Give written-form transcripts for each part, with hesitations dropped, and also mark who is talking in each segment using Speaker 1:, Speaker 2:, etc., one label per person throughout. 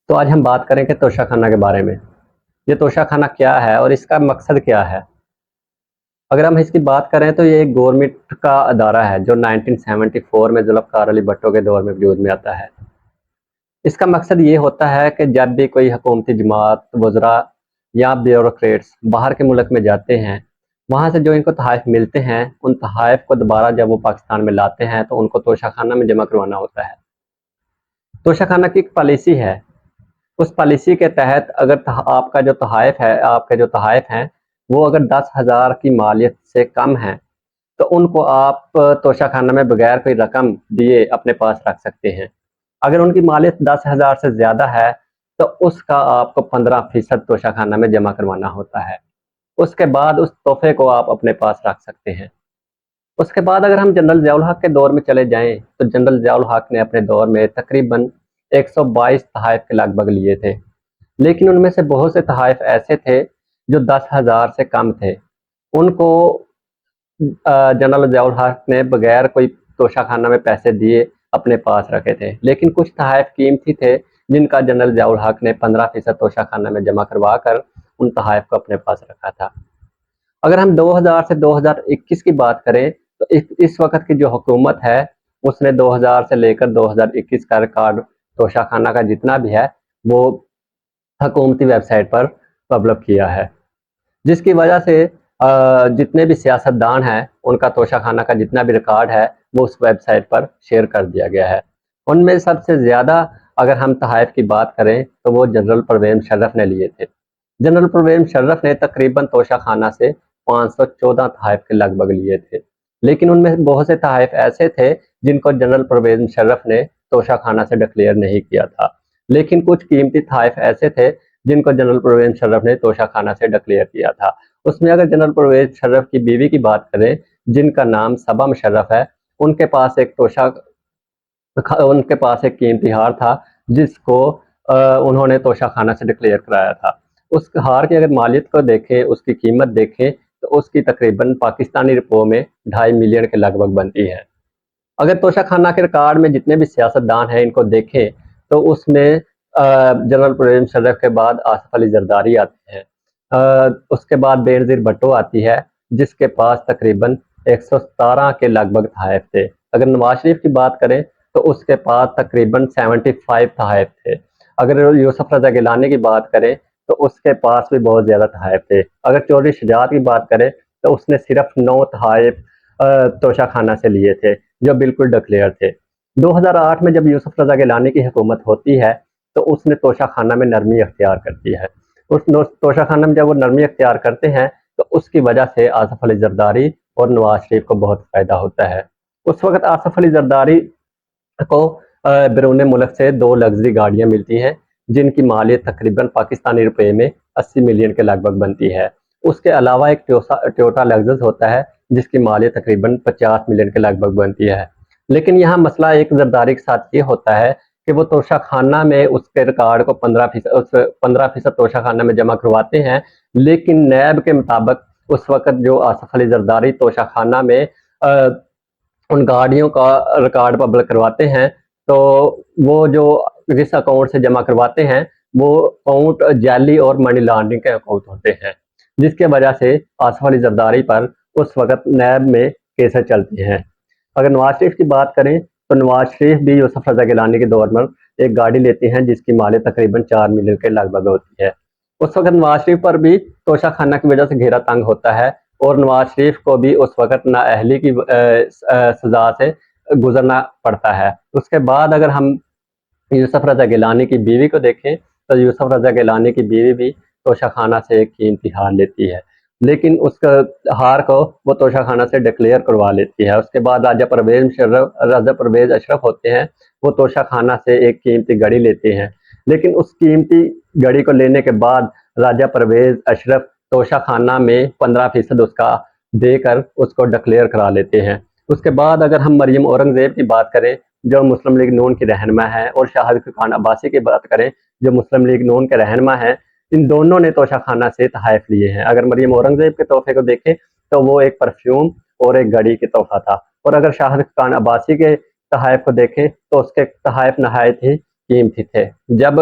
Speaker 1: तो आज हम बात करेंगे तोशाखाना के बारे में। ये तोशाखाना क्या है और इसका मकसद क्या है? अगर हम इसकी बात करें तो ये एक गवर्नमेंट का अदारा है जो 1974 में जुल्फ़िकार अली भुट्टो के दौर में वजूद में आता है। इसका मकसद ये होता है कि जब भी कोई हुकूमती जमात, वज़रा या ब्यूरोक्रेट्स बाहर के मुल्क में जाते हैं, वहाँ से जो इनको तोहफ़ मिलते हैं, उन तोहफ़ को दोबारा जब वो पाकिस्तान में लाते हैं तो उनको तोशाखाना में जमा करवाना होता है। तोशाखाना की एक पॉलिसी है। उस पॉलिसी के तहत अगर आपका जो तोहफ़ है आपके जो तोहफ़ हैं, वो अगर 10,000 की मालियत से कम हैं, तो उनको आप तोशाखाना में बगैर कोई रकम दिए अपने पास रख सकते हैं। अगर उनकी मालियत 10,000 से ज़्यादा है, तो उसका आपको 15% तोशाखाना में जमा करवाना होता है। उसके बाद उस तोहफ़े को आप अपने पास रख सकते हैं। उसके बाद अगर हम जनरल ज़ियाउल हक के दौर में चले जाएँ, तो जनरल ज़ियाउल हक ने अपने दौर में तकरीबन 122 तोहफ़ के लगभग लिए थे। लेकिन उनमें से बहुत से तोहफ़ ऐसे थे जो 10,000 से कम थे। उनको जनरल ज़ियाउल हक ने बगैर कोई तोशाखाना में पैसे दिए अपने पास रखे थे। लेकिन कुछ तोहफ़ कीमती थे जिनका जनरल ज़ियाउल हक ने 15% तोशाखाना में जमा करवा कर उन तोहफ़ को अपने पास रखा था। अगर हम 2000 से 2021 की बात करें तो इस वक़्त की जो हुकूमत है उसने 2000 से लेकर 2021 का रिकॉर्ड तोशाखाना का जितना भी है वो हुकूमती वेबसाइट पर पब्लिक किया है, जिसकी वजह से जितने भी सियासतदान हैं, उनका तोशाखाना का जितना भी रिकॉर्ड है, वो उस वेबसाइट पर शेयर कर दिया गया है। उनमें सबसे ज़्यादा अगर हम तोहफ़ की बात करें, तो वो जनरल परवेज़ मुशर्रफ ने लिए थे। जनरल परवेज़ मुशर्रफ ने तकरीबन तोशाखाना से 514 तोहफ़ के लगभग लिए थे। लेकिन उनमें बहुत से तोहफ़ ऐसे थे, जिनको जनरल परवेज़ मुशर्रफ ने तोशाखाना से डिक्लेयर नहीं किया था। लेकिन कुछ कीमती तोहफ़ ऐसे थे, जिनको जनरल परवेज़ मुशर्रफ ने तोशाखाना से डिक्लेयर किया था। उसमें अगर जनरल परवेज़ मुशर्रफ की बीवी की बात करें, जिनका नाम सबा मुशर्रफ है, उनके पास एक उनके पास एक कीमती हार था, जिसको उन्होंने तोशाखाना से डिक्लेयर कराया था। उस हार की अगर मालियत को देखें, उसकी कीमत देखें, तो उसकी तकरीबन पाकिस्तानी रुपयों में 2.5 मिलियन के लगभग बनती है। अगर तोशाखाना के रिकॉर्ड में जितने भी सियासतदान हैं इनको देखें, तो उसमें जनरल परवेज़ मुशर्रफ के बाद आसिफ अली ज़रदारी आते हैं। उसके बाद बेनज़ीर भुट्टो आती है, जिसके पास तकरीबन 117 के लगभग तोहफ़ थे। अगर नवाज़ शरीफ की बात करें, तो उसके पास तकरीबन 75 तोहफ़ थे। अगर यूसुफ रज़ा गिलानी की बात करें, तो उसके पास भी बहुत ज़्यादा तोहफ़ थे। अगर चौधरी शुजात की बात करें, तो उसने सिर्फ 9 तोहफ़ तोशाखाना से लिए थे, जो बिल्कुल डिक्लेयर थे। 2008 में जब यूसुफ रज़ा गिलानी की हुकूमत होती है, तो उसने तोशाखाना में नरमी अख्तियार करती है। तोशाखाना में जब वो नरमी अख्तियार करते हैं, तो उसकी वजह से आसिफ अली ज़रदारी और नवाज शरीफ को बहुत फ़ायदा होता है। उस वक़्त आसिफ अली ज़रदारी को बैरून मुल्क से 2 लग्ज़री गाड़ियाँ मिलती हैं, जिनकी मालियत तकरीबन पाकिस्तानी रुपए में 80 मिलियन के लगभग बनती है। उसके अलावा एक टोयोटा लग्ज़स होता है, जिसकी मालियत तकरीबन 50 मिलियन के लगभग बनती है। लेकिन यहाँ मसला एक ज़रदारी के साथ ये होता है कि वो तोशाखाना में उसके रिकॉर्ड को 15% तोशाखाना में जमा करवाते हैं, लेकिन नैब के मुताबिक उस वक़्त जो आसिफ अली ज़रदारी तोशाखाना में अ, उन गाड़ियों का रिकॉर्ड पब्लिक करवाते हैं, तो वो जो जिस अकाउंट से जमा करवाते हैं, वो अकाउंट जाली और मनी लॉन्ड्रिंग के अकाउंट होते हैं, जिसकी वजह से आसिफ अली ज़रदारी पर उस वक़्त नैब में केसेस चलती हैं। अगर नवाज शरीफ की बात करें, तो नवाज शरीफ भी यूसुफ रज़ा गिलानी के दौर में एक गाड़ी लेते हैं, जिसकी मालियत तकरीबन 4 मिलियन के लगभग होती है। उस वक़्त नवाज शरीफ पर भी तोशाखाना की वजह से घेरा तंग होता है और नवाज शरीफ को भी उस वक़्त नाअहली की सज़ा से गुज़रना पड़ता है। उसके बाद अगर हम यूसुफ रज़ा गिलानी की बीवी को देखें, तो यूसुफ रज़ा गिलानी की बीवी भी तोशाखाना से एक कीमती हार लेती है। लेकिन उसका हार को वो तोशाखाना से डिक्लेयर करवा लेती है। उसके बाद राजा परवेज़ अशरफ होते हैं, वो तोशाखाना से एक कीमती घड़ी लेते हैं। लेकिन उस कीमती घड़ी को लेने के बाद राजा परवेज़ अशरफ तोशाखाना में 15% उसका देकर उसको डिक्लेयर करा लेते हैं। उसके बाद अगर हम मरियम औरंगज़ेब की बात करें, जो मुस्लिम लीग नून की रहनुमा है, और शाहिद खान अब्बासी की बात करें, जो मुस्लिम लीग नून के रहनुमा हैं, इन दोनों ने तोशाखाना से तोहफ़ लिए हैं। अगर मरियम औरंगज़ेब के तोहफ़े को देखें, तो वो एक परफ्यूम और एक घड़ी का तोहफ़ा था, और अगर शाहिद खान अब्बासी के तोहफ़ को देखें, तो उसके तोहफ़ नहायत ही कीमती थे। जब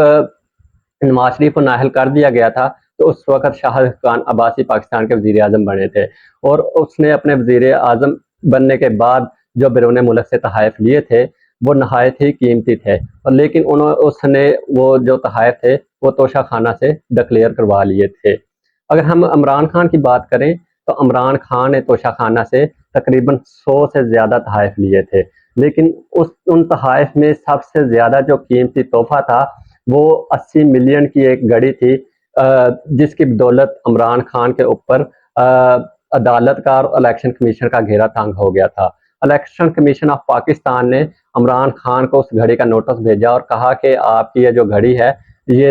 Speaker 1: नवाज शरीफ को नाअहल कर दिया गया था, तो उस वक्त शाहिद खान अब्बासी पाकिस्तान के वजीर आजम बने थे और उसने अपने वजीर आजम बनने के बाद जो बैरून मुल्क से तहाइफ लिए थे वो नहायत ही कीमती थे, और लेकिन उसने वो जो तहाइफ थे वो तोशा खाना से डिक्लेयर करवा लिए थे। अगर हम इमरान खान की बात करें तो इमरान खान ने तोशा खाना से तकरीबन 100 से ज़्यादा तहाइफ लिए थे, लेकिन उन तहाइफ में सबसे ज़्यादा जो कीमती तोहफा था वो 80 मिलियन की एक घड़ी थी, जिसकी बदौलत इमरान खान के ऊपर अदालत का और इलेक्शन कमीशन का घेरा तंग हो गया था। इलेक्शन कमीशन ऑफ पाकिस्तान ने इमरान खान को उस घड़ी का नोटिस भेजा और कहा कि आपकी ये जो घड़ी है ये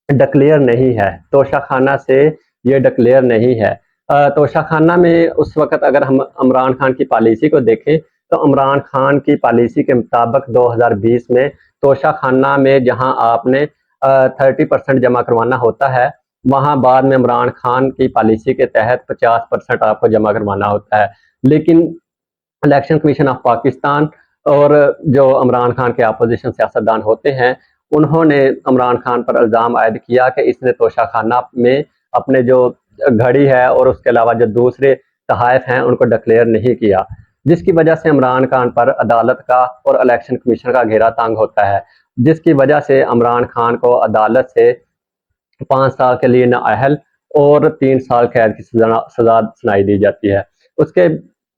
Speaker 1: डिक्लेयर नहीं है, तोशाखाना से ये डिक्लेयर नहीं है। तोशाखाना में उस वक़्त अगर हम इमरान खान की पॉलिसी को देखें तो इमरान खान की पॉलिसी के मुताबिक 2020 में तोशाखाना में जहां आपने 30% जमा करवाना होता है, वहां बाद में इमरान खान की पॉलिसी के तहत 50% आपको जमा करवाना होता है। लेकिन इलेक्शन कमीशन ऑफ पाकिस्तान और जो इमरान खान के अपोजिशन सियासतदान होते हैं, उन्होंने इमरान खान पर इल्ज़ाम आयद किया कि इसने तोशाखाना में अपने जो घड़ी है और उसके अलावा जो दूसरे तहाइफ हैं उनको डिक्लेयर नहीं किया, जिसकी वजह से इमरान खान पर अदालत का और इलेक्शन कमीशन का घेरा तंग होता है, जिसकी वजह से इमरान खान को अदालत से 5 साल के लिए नाअहल और 3 साल कैद की सजा सुनाई दी जाती है। उसके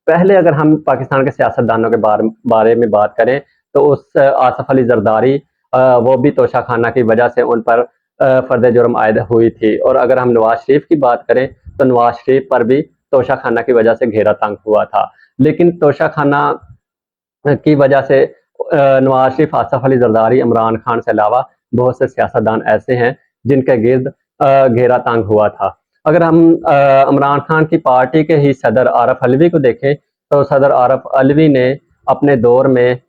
Speaker 1: पहले अगर हम पाकिस्तान के सियासतदानों के बारे में बात करें तो उस आसफ अली जरदारी, वो भी तोशाखाना की वजह से उन पर फर्द जुर्म आयद हुई थी, और अगर हम नवाज शरीफ की बात करें तो नवाज शरीफ पर भी तोशाखाना की वजह से घेरा तंग हुआ था। लेकिन तोशाखाना की वजह से नवाज शरीफ, आसफ अली जरदारी, इमरान खान से अलावा बहुत से सियासतदान ऐसे हैं जिनके गिर्द घेरा तंग हुआ था। अगर हम इमरान खान की पार्टी के ही सदर आरफ अलवी को देखें तो सदर आरफ अलवी ने अपने दौर में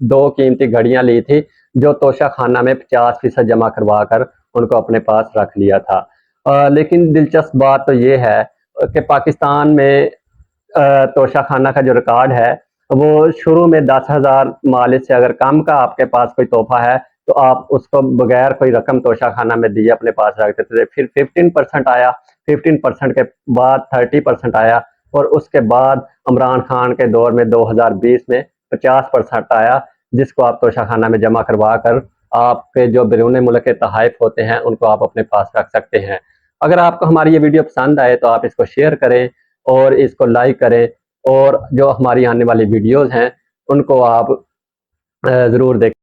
Speaker 1: दो कीमती घड़ियां ली थी जो तोशा खाना में 50% जमा करवा कर उनको अपने पास रख लिया था। लेकिन दिलचस्प बात तो ये है कि पाकिस्तान में तोशा खाना का जो रिकॉर्ड है वो शुरू में 10,000 मालिक से अगर कम का आपके पास कोई तोहफा है तो आप उसको बगैर कोई रकम तोशा खाना में दिए अपने पास रख देते थे। फिर 15% आया, 15% के बाद 30% आया, और उसके बाद इमरान खान के दौर में 2020 में 50% आया, जिसको आप तोशा खाना में जमा करवा कर आपके जो बैरून मुल्क के तहाइफ होते हैं उनको आप अपने पास रख सकते हैं। अगर आपको हमारी ये वीडियो पसंद आए तो आप इसको शेयर करें और इसको लाइक करें, और जो हमारी आने वाली वीडियोज़ हैं उनको आप ज़रूर देखें।